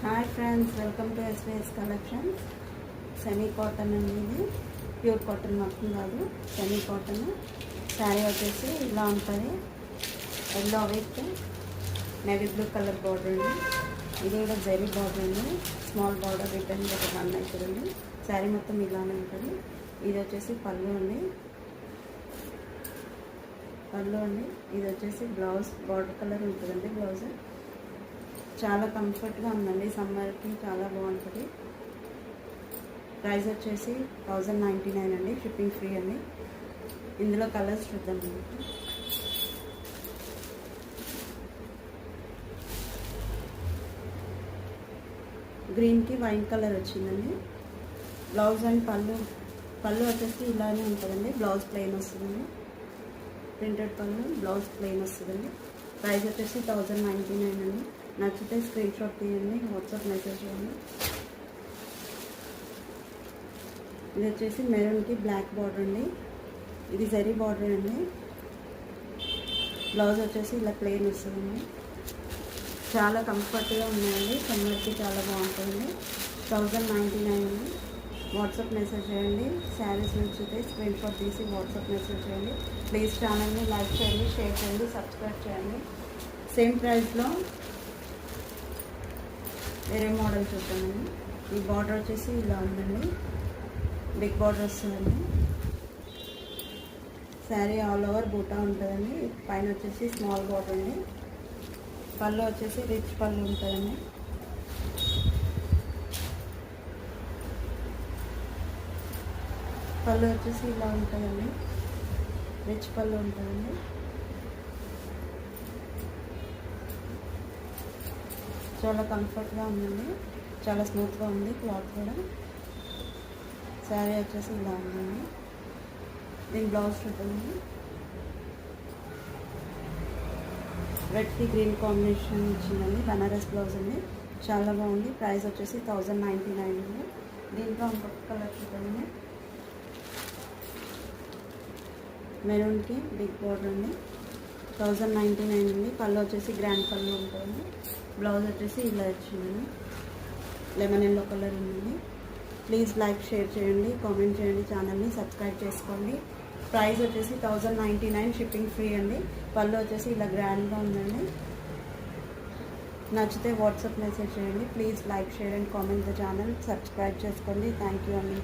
Hi friends, welcome to SVS collections. Semi cotton అనేది pure cotton మొత్తం కాదు, semi cotton. Sari వచ్చేసి ఇలా ఉంటుంది. Yellow with navy blue colour border అండి. ఇది కూడా జరీ బార్డర్ అండి. స్మాల్ బార్డర్ రిటర్న్ ఒక రన్ అవుతుందండి. శారీ మొత్తం ఇలానే ఉంటుంది. ఇది వచ్చేసి పళ్ళు అండి. ఇది వచ్చేసి బ్లౌజ్ బార్డర్ కలర్ ఉంటుందండి. బ్లౌజ్ చాలా కంఫర్ట్గా ఉందండి. సమ్మర్కి చాలా బాగుంటుంది. ప్రైస్ వచ్చేసి 1099 అండి. షిప్పింగ్ ఫ్రీ అండి. ఇందులో కలర్స్ చూద్దామండి. గ్రీన్కి వైన్ కలర్ వచ్చిందండి. బ్లౌజ్ అండ్ పళ్ళు వచ్చేసి ఇలానే ఉంటుందండి. బ్లౌజ్ ప్లెయిన్ వస్తుందండి. ప్రింటెడ్ పళ్ళు, బ్లౌజ్ ప్లెయిన్ వస్తుందండి. ప్రైస్ వచ్చేసి 1099 అండి. నచ్చితే స్క్రీన్ షాట్ తీయండి, వాట్సాప్ మెసేజ్ చేయండి. ఇది వచ్చేసి మెరూన్కి బ్లాక్ బార్డర్ అండి. ఇది జరీ బార్డర్ అండి. బ్లౌజ్ వచ్చేసి ఇలా ప్లెయిన్ వస్తుందండి. చాలా కంఫర్ట్గా ఉన్నాయండి. సమ్మర్కి చాలా బాగుంటుంది. 1099 అండి. వాట్సాప్ మెసేజ్ చేయండి. శారీస్ నచ్చితే స్క్రీన్ షాట్ తీసి వాట్సాప్ మెసేజ్ చేయండి. ప్లీజ్ ఛానల్ని లైక్ చేయండి, షేర్ చేయండి, సబ్స్క్రైబ్ చేయండి. సేమ్ ప్రైస్లో వేరే మోడల్ చూద్దామండి. ఈ బార్డర్ వచ్చేసి ఇలా ఉందండి. బిగ్ బార్డర్ వస్తుందండి. శారీ ఆల్ ఓవర్ బూటా ఉంటుందండి. పైన వచ్చేసి స్మాల్ బార్డర్ అండి. పళ్ళు వచ్చేసి రిచ్ పళ్ళు ఉంటుందండి. పళ్ళు వచ్చేసి ఇలా ఉంటుందండి. రిచ్ పళ్ళు ఉంటుందండి. చాలా కంఫర్ట్గా ఉందండి. చాలా స్మూత్గా ఉంది క్లాత్ కూడా. శారీ వచ్చేసి ఇలా ఉందండి. దీని బ్లౌజ్ చూద్దామండి. రెడ్కి గ్రీన్ కాంబినేషన్ ఇచ్చిందండి. బనారస్ బ్లౌజ్ అండి. చాలా బాగుంది. ప్రైస్ వచ్చేసి 1099 అండి. దీంట్లో ఇంకొక కలర్ చూద్దామండి. మెరూన్కి బిగ్ బార్డర్ అండి. 1099 అండి. పళ్ళు వచ్చేసి గ్రాండ్ పళ్ళు ఉంటుంది. బ్లౌజ్ వచ్చేసి ఇలా వచ్చిందండి. లెమన్ ఎల్లో కలర్ ఉందండి. ప్లీజ్ లైక్, షేర్ చేయండి, కామెంట్ చేయండి, ఛానల్ని సబ్స్క్రైబ్ చేసుకోండి. ప్రైస్ వచ్చేసి 1099, షిప్పింగ్ ఫ్రీ అండి. పళ్ళు వచ్చేసి ఇలా గ్రాండ్గా ఉందండి. నచ్చితే వాట్సాప్ మెసేజ్ చేయండి. Please like, share and comment the channel. Subscribe చేసుకోండి. థ్యాంక్ యూ అండి.